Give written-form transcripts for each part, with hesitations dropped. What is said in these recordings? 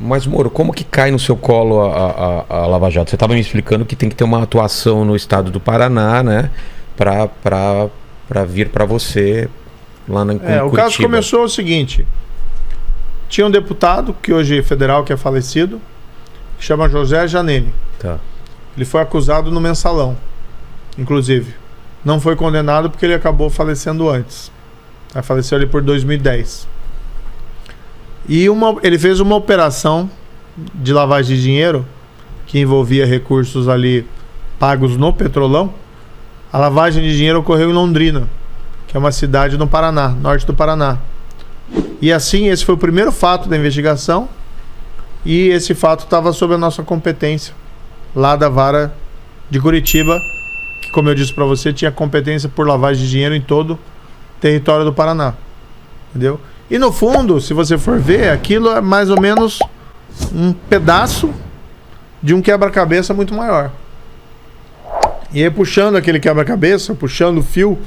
Mas, Moro, como que cai no seu colo a Lava Jato? Você estava me explicando que tem que ter uma atuação no estado do Paraná, né? Para vir para você lá em Curitiba. O caso começou o seguinte. Tinha um deputado, que hoje é federal, que é falecido, que chama José Janene. Tá. Ele foi acusado no Mensalão, inclusive. Não foi condenado porque ele acabou falecendo antes. Ele faleceu ali por 2010. E ele fez uma operação de lavagem de dinheiro que envolvia recursos ali pagos no Petrolão. A lavagem de dinheiro ocorreu em Londrina, que é uma cidade no Paraná, norte do Paraná. E assim, esse foi o primeiro fato da investigação, e esse fato estava sob a nossa competência, lá da vara de Curitiba, que, como eu disse para você, tinha competência por lavagem de dinheiro em todo o território do Paraná. Entendeu? E no fundo, se você for ver, aquilo é mais ou menos um pedaço de um quebra-cabeça muito maior. E aí, puxando aquele quebra-cabeça, puxando o fio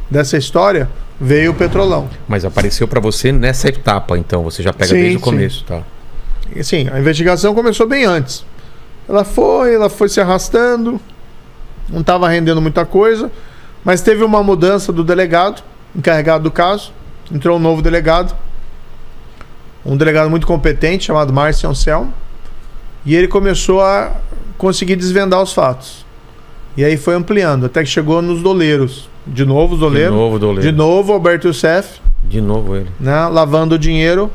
dessa história, veio o Petrolão. Mas apareceu para você nessa etapa, então? Você já pega desde o começo, tá? Sim, a investigação começou bem antes. Ela foi se arrastando, não estava rendendo muita coisa, mas teve uma mudança do delegado, encarregado do caso. Entrou um novo delegado, um delegado muito competente, chamado Márcio Anselmo, e ele começou a conseguir desvendar os fatos. E aí foi ampliando, até que chegou nos doleiros. De novo os doleiros. De novo Alberto Youssef. De novo ele. Né, lavando dinheiro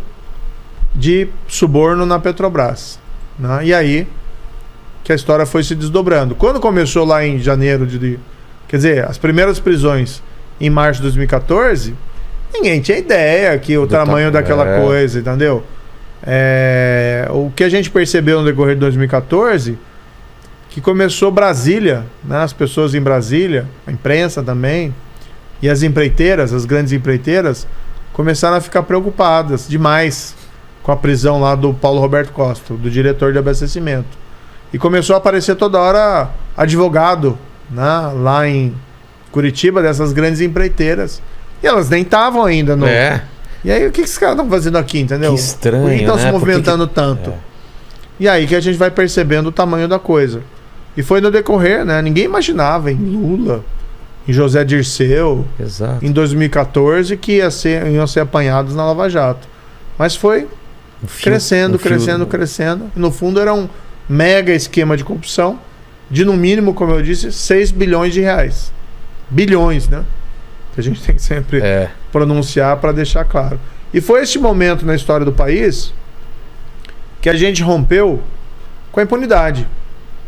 de suborno na Petrobras. Né, e aí que a história foi se desdobrando. Quando começou lá em janeiro quer dizer, as primeiras prisões em março de 2014... Ninguém tinha ideia que o tamanho daquela coisa, entendeu? O que a gente percebeu no decorrer de 2014, que começou Brasília, né? As pessoas em Brasília, a imprensa também, e as empreiteiras, as grandes empreiteiras, começaram a ficar preocupadas demais com a prisão lá do Paulo Roberto Costa, do diretor de abastecimento. E começou a aparecer toda hora advogado, né? Lá em Curitiba, dessas grandes empreiteiras. E elas nem estavam ainda no... E aí, o que esses caras estão fazendo aqui, entendeu? Que estranho, por que estão se movimentando tanto? E aí que a gente vai percebendo o tamanho da coisa. E foi no decorrer, né? Ninguém imaginava em Lula, em José Dirceu, em 2014, que iam ser apanhados na Lava Jato. Mas foi crescendo. E no fundo era um mega esquema de corrupção de, no mínimo, como eu disse, 6 bilhões de reais. Bilhões, né? Que a gente tem que sempre pronunciar para deixar claro. E foi este momento na história do país que a gente rompeu com a impunidade.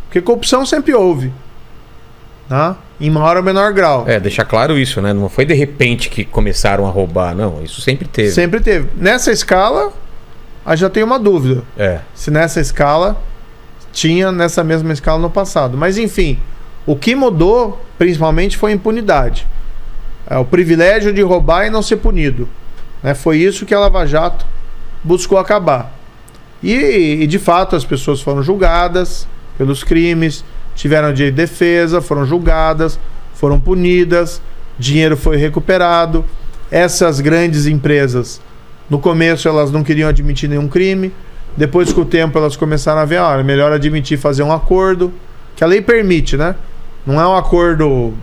Porque corrupção sempre houve, né? Em maior ou menor grau. Deixar claro isso, né? Não foi de repente que começaram a roubar, não. Isso sempre teve. Sempre teve. Nessa escala, a gente já tem uma dúvida. Se nessa escala, tinha nessa mesma escala no passado. Mas enfim, o que mudou principalmente foi a impunidade. O privilégio de roubar e não ser punido, né? Foi isso que a Lava Jato buscou acabar. E de fato as pessoas foram julgadas pelos crimes, tiveram direito de defesa, foram julgadas, foram punidas, dinheiro foi recuperado. Essas grandes empresas, no começo elas não queriam admitir nenhum crime, depois com o tempo elas começaram a ver, é melhor admitir, fazer um acordo, que a lei permite, né? Não é um acordo...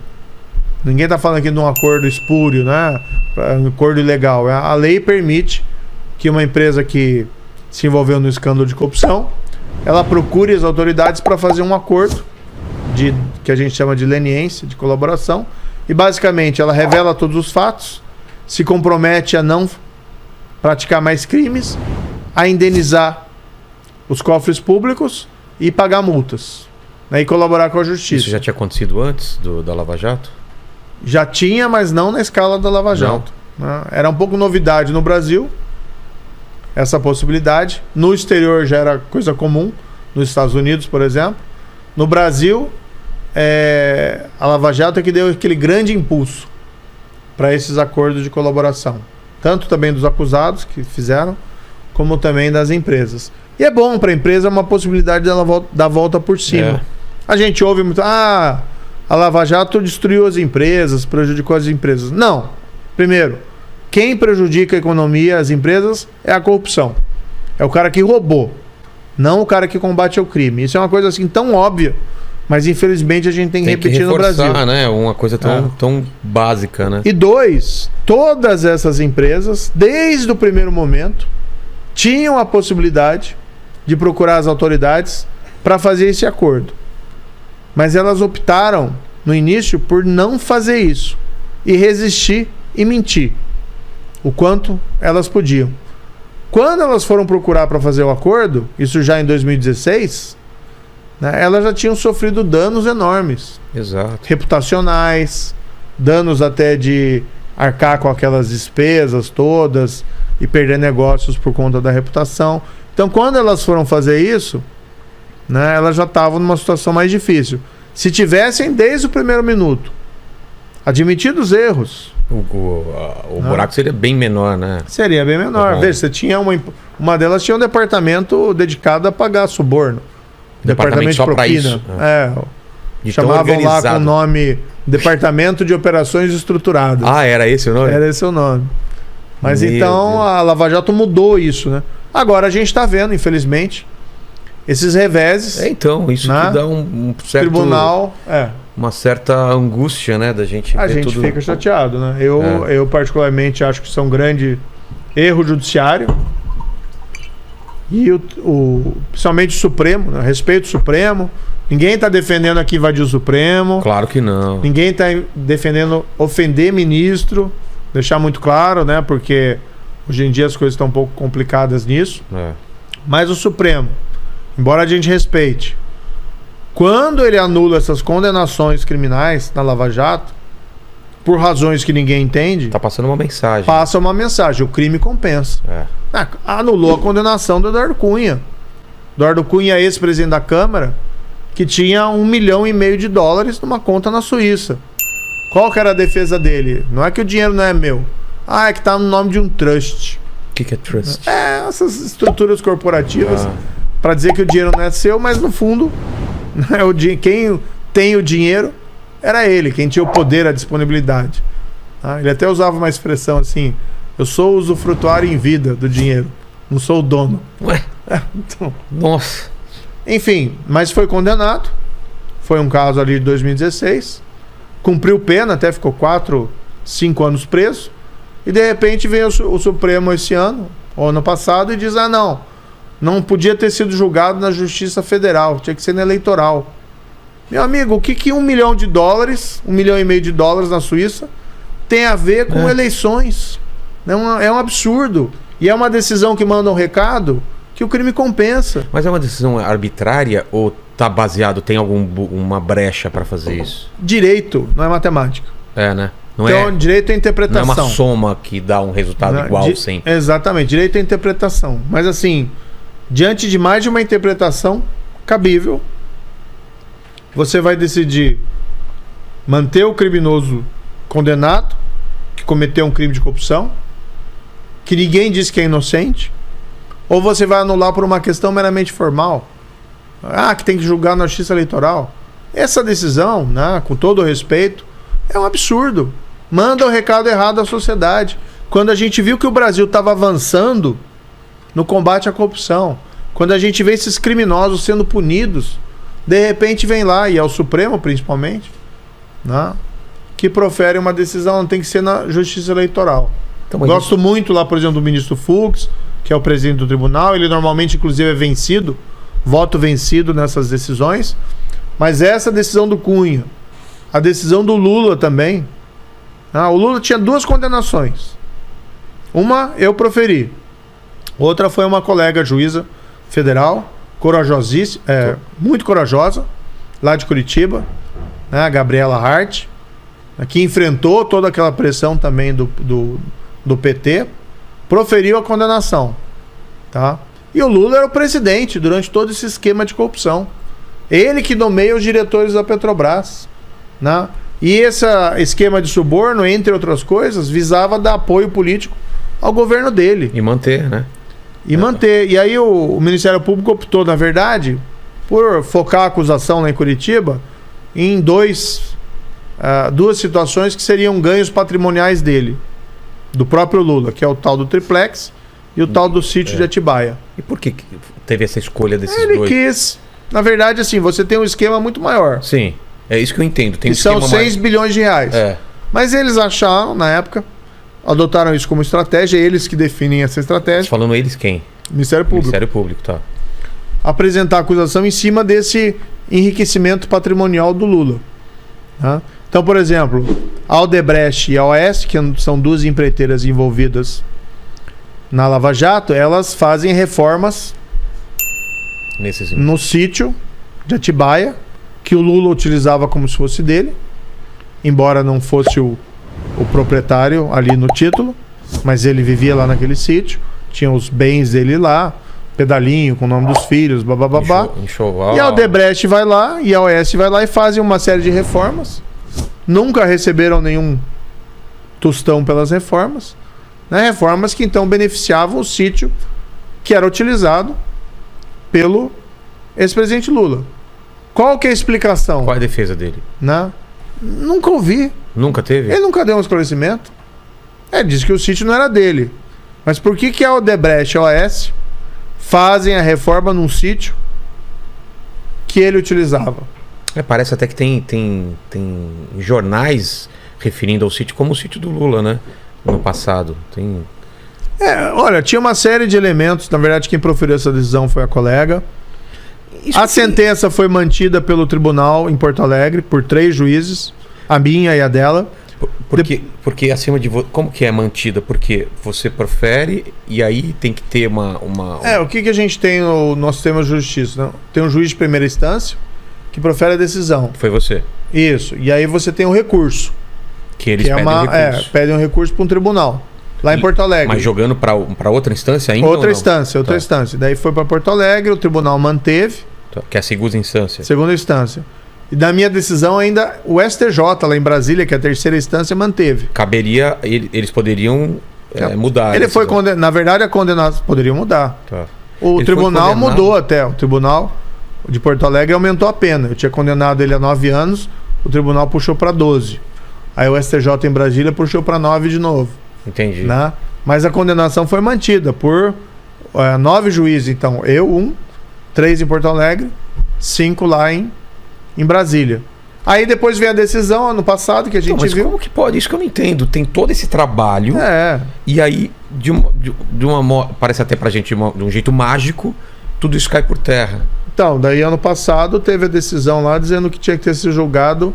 Ninguém está falando aqui de um acordo espúrio, né? Um acordo ilegal. A lei permite que uma empresa que se envolveu no escândalo de corrupção, ela procure as autoridades para fazer um acordo que a gente chama de leniência, de colaboração, e basicamente ela revela todos os fatos, se compromete a não praticar mais crimes, a indenizar os cofres públicos e pagar multas, né? E colaborar com a justiça. Isso já tinha acontecido antes da Lava Jato? Já tinha, mas não na escala da Lava Jato. Né? Era um pouco novidade no Brasil, essa possibilidade. No exterior já era coisa comum, nos Estados Unidos, por exemplo. No Brasil, a Lava Jato é que deu aquele grande impulso para esses acordos de colaboração. Tanto também dos acusados que fizeram, como também das empresas. E é bom para a empresa, uma possibilidade dela dar a volta por cima. A gente ouve muito... a Lava Jato destruiu as empresas, prejudicou as empresas. Não. Primeiro, quem prejudica a economia, as empresas, é a corrupção. É o cara que roubou. não o cara que combate o crime. Isso é uma coisa assim tão óbvia, mas infelizmente a gente tem que repetir no Brasil. Né? Uma coisa tão básica, né? E 2, todas essas empresas, desde o primeiro momento, tinham a possibilidade de procurar as autoridades para fazer esse acordo. Mas elas optaram, no início, por não fazer isso e resistir e mentir o quanto elas podiam. Quando elas foram procurar para fazer o acordo, isso já em 2016, né, elas já tinham sofrido danos enormes. Exato. Reputacionais, danos até de arcar com aquelas despesas todas e perder negócios por conta da reputação. Então, quando elas foram fazer isso, né, elas já estavam numa situação mais difícil. Se tivessem, desde o primeiro minuto, admitido os erros, o buraco seria bem menor, né? Seria bem menor. Veja, você tinha uma delas tinha um departamento dedicado a pagar suborno. Departamento só para isso. Chamavam lá com o nome Departamento de Operações Estruturadas. Ah, era esse o nome? Era esse o nome. Mas então a Lava Jato mudou isso, né? Agora a gente está vendo, infelizmente, esses reveses. Então, isso que dá um certo... Tribunal, uma certa angústia, né, da gente... A gente fica chateado, né? Eu particularmente acho que isso é um grande erro judiciário. E principalmente o Supremo, né? Respeito o Supremo. Ninguém está defendendo aqui invadir o Supremo. Claro que não. Ninguém está defendendo ofender ministro. Deixar muito claro, né? Porque hoje em dia as coisas estão um pouco complicadas nisso. Mas o Supremo, embora a gente respeite, quando ele anula essas condenações criminais na Lava Jato, por razões que ninguém entende... Tá passando uma mensagem. Passa uma mensagem. O crime compensa. Anulou a condenação do Eduardo Cunha. Eduardo Cunha, ex-presidente da Câmara, que tinha $1,5 milhão numa conta na Suíça. Qual que era a defesa dele? Não é que o dinheiro não é meu. É que tá no nome de um trust. O que é trust? Essas estruturas corporativas para dizer que o dinheiro não é seu, mas no fundo, né, quem tem o dinheiro era ele, quem tinha o poder, a disponibilidade. Ele até usava uma expressão assim: eu sou o usufrutuário em vida do dinheiro, não sou o dono. Ué? Então, nossa. Enfim, mas foi condenado. Foi um caso ali de 2016. Cumpriu pena, até ficou 4, 5 anos preso. E de repente vem o Supremo esse ano, ou ano passado, e diz: não podia ter sido julgado na Justiça Federal, tinha que ser na eleitoral. Meu amigo, o que $1 milhão, $1,5 milhão na Suíça tem a ver com eleições? É um absurdo. E é uma decisão que manda um recado que o crime compensa. Mas é uma decisão arbitrária ou tá baseado, tem alguma brecha para fazer isso? Direito, não é matemática. Né? Então, direito é interpretação. Não é uma soma que dá um resultado igual sempre. Exatamente, direito é interpretação. Mas assim, diante de mais de uma interpretação cabível, você vai decidir manter o criminoso condenado, que cometeu um crime de corrupção, que ninguém diz que é inocente, ou você vai anular por uma questão meramente formal. Que tem que julgar na Justiça Eleitoral. Essa decisão, né, com todo o respeito, é um absurdo. Manda o recado errado à sociedade. Quando a gente viu que o Brasil estava avançando no combate à corrupção, quando a gente vê esses criminosos sendo punidos, de repente vem lá, e é o Supremo principalmente, né, que profere uma decisão, não tem que ser na Justiça Eleitoral. Então, gosto muito lá, por exemplo, do ministro Fux, que é o presidente do tribunal. Ele normalmente, inclusive, é vencido, voto vencido nessas decisões. Mas essa decisão do Cunha, a decisão do Lula também. O Lula tinha 2 condenações. Uma eu proferi, outra foi uma colega juíza federal, corajosíssima, muito corajosa, lá de Curitiba, né, a Gabriela Hart, que enfrentou toda aquela pressão também do PT, proferiu a condenação. Tá? E o Lula era o presidente durante todo esse esquema de corrupção. Ele que nomeia os diretores da Petrobras. Né? E esse esquema de suborno, entre outras coisas, visava dar apoio político ao governo dele. E manter, né? E aí o Ministério Público optou, na verdade, por focar a acusação lá em Curitiba em duas situações que seriam ganhos patrimoniais dele, do próprio Lula, que é o tal do triplex e o tal do sítio de Atibaia. E por que teve essa escolha desses Ele dois? quis. Na verdade, assim, você tem um esquema muito maior. Sim, é isso que eu entendo. Tem que são 6 bilhões de reais. Mas eles acharam, na época, adotaram isso como estratégia, eles que definem essa estratégia. Falando eles quem? Ministério Público. Ministério Público, tá. Apresentar acusação em cima desse enriquecimento patrimonial do Lula. Tá? Então, por exemplo, a Odebrecht e a OAS, que são duas empreiteiras envolvidas na Lava Jato, elas fazem reformas no sítio de Atibaia, que o Lula utilizava como se fosse dele, embora não fosse o proprietário ali no título, mas ele vivia lá naquele sítio, tinha os bens dele lá, pedalinho com o nome dos filhos, bababá. E a Odebrecht vai lá e a OAS vai lá e fazem uma série de reformas. Nunca receberam nenhum tostão pelas reformas, né? Reformas que então beneficiavam o sítio que era utilizado pelo ex-presidente Lula. Qual que é a explicação? Qual é a defesa dele? Né? Nunca ouvi. Nunca teve? Ele nunca deu um esclarecimento. Ele disse que o sítio não era dele. Mas por que a Odebrecht e a OAS fazem a reforma num sítio que ele utilizava? Parece até que tem jornais referindo ao sítio como o sítio do Lula, né? No passado. Olha, tinha uma série de elementos. Na verdade, quem proferiu essa decisão foi a colega. A sentença foi mantida pelo tribunal em Porto Alegre por 3 juízes, a minha e a dela. Porque acima de como que é mantida? Porque você profere e aí tem que ter uma... o que a gente tem no nosso sistema de justiça? Né? Tem um juiz de primeira instância que profere a decisão. Foi você. Isso. E aí você tem um recurso. Que eles pedem um recurso. Pedem um recurso para um tribunal. Lá em Porto Alegre. Mas jogando para outra instância ainda? Outra instância. Daí foi para Porto Alegre, o tribunal manteve. Que é a segunda instância. Segunda instância. E da minha decisão ainda o STJ lá em Brasília, que é a terceira instância, manteve. Caberia, eles poderiam mudar. Ele foi condenado. Na verdade, a condenação poderiam mudar. Tá. O tribunal mudou até. O tribunal de Porto Alegre aumentou a pena. Eu tinha condenado ele a 9 anos, o tribunal puxou para 12. Aí o STJ em Brasília puxou para 9 de novo. Entendi. Né? Mas a condenação foi mantida por 9 juízes. Então, eu 3 em Porto Alegre, 5 lá em Brasília. Aí depois veio a decisão ano passado que a gente viu. Como que pode? Isso que eu não entendo. Tem todo esse trabalho. E aí, parece até pra gente de um jeito mágico, tudo isso cai por terra. Então, daí ano passado teve a decisão lá dizendo que tinha que ter sido julgado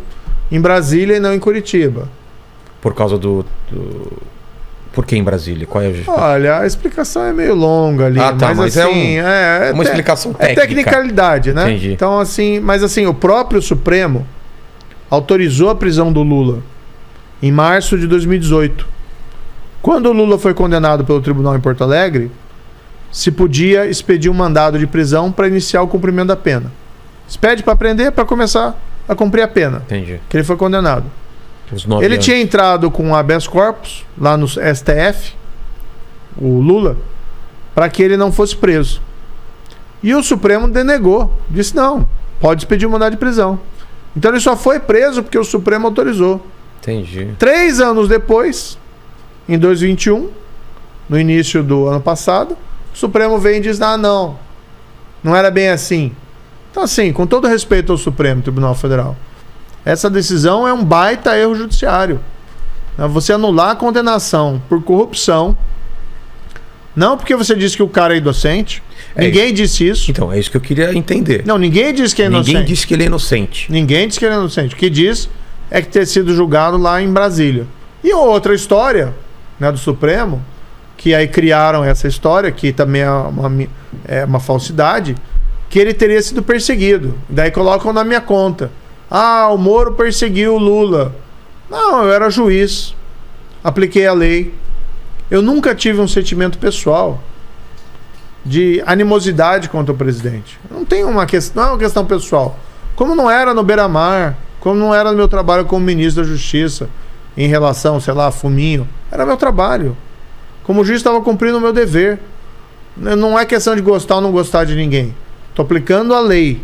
em Brasília e não em Curitiba. Por causa Por que em Brasília? Qual é Olha, a explicação é meio longa ali. Mas assim, é uma explicação técnica. É tecnicalidade, né? Entendi. Então, assim, mas assim, o próprio Supremo autorizou a prisão do Lula em março de 2018. Quando o Lula foi condenado pelo tribunal em Porto Alegre, se podia expedir um mandado de prisão para iniciar o cumprimento da pena. Expede para prender, para começar a cumprir a pena. Entendi. Que ele foi condenado. Ele tinha entrado com habeas corpus lá no STF, o Lula, para que ele não fosse preso. E o Supremo denegou. Disse, não, pode expedir um mandado de prisão. Então ele só foi preso porque o Supremo autorizou. Entendi. 3 anos depois, em 2021, no início do ano passado, o Supremo vem e diz, não era bem assim. Então assim, com todo respeito ao Supremo Tribunal Federal, essa decisão é um baita erro judiciário. Você anular a condenação por corrupção, não porque você disse que o cara é inocente. Ninguém disse isso. Então, é isso que eu queria entender. Não, ninguém disse que é inocente. Ninguém disse que ele é inocente. Ninguém disse que ele é inocente. O que diz é que ter sido julgado lá em Brasília. E outra história, né, do Supremo, que aí criaram essa história, que também é uma falsidade, que ele teria sido perseguido. Daí colocam na minha conta. O Moro perseguiu o Lula. Não, eu era juiz. Apliquei a lei. Eu nunca tive um sentimento pessoal de animosidade contra o presidente. Não é uma questão pessoal. Como não era no Beira-Mar, como não era no meu trabalho como ministro da Justiça, em relação, sei lá, a fuminho. Era meu trabalho. Como juiz, estava cumprindo o meu dever. Não é questão de gostar ou não gostar de ninguém. Estou aplicando a lei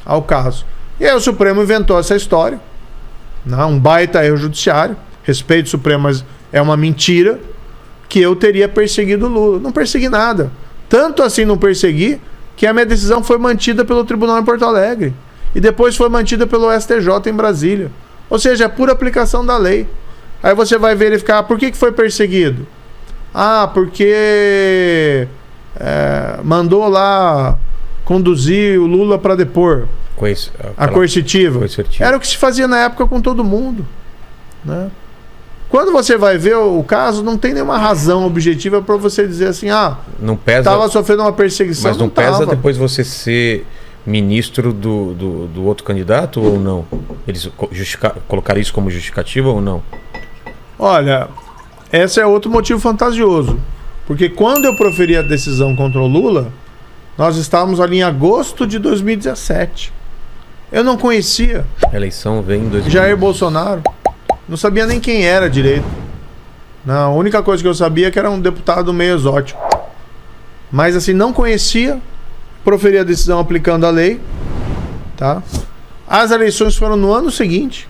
ao caso. E aí o Supremo inventou essa história. Um baita erro judiciário. Respeito ao Supremo, mas é uma mentira. que eu teria perseguido o Lula. Não persegui nada. Tanto assim não persegui que a minha decisão foi mantida pelo Tribunal em Porto Alegre. E depois foi mantida pelo STJ em Brasília. Ou seja, é pura aplicação da lei. Aí você vai verificar por que foi perseguido. Ah, porque mandou lá conduzir o Lula para depor. A coercitiva. Era o que se fazia na época com todo mundo. Né? Quando você vai ver o caso, não tem nenhuma razão objetiva para você dizer assim, não pesa, estava sofrendo uma perseguição. Mas não pesa depois você ser ministro do outro candidato ou não? Eles colocaram isso como justificativa ou não? Olha, esse é outro motivo fantasioso. Porque quando eu proferi a decisão contra o Lula, nós estávamos ali em agosto de 2017. Eu não conhecia. A eleição vem em 2017. Jair Bolsonaro. Não sabia nem quem era direito. Não, a única coisa que eu sabia é que era um deputado meio exótico. Mas assim, não conhecia. Proferi a decisão aplicando a lei. Tá? As eleições foram no ano seguinte.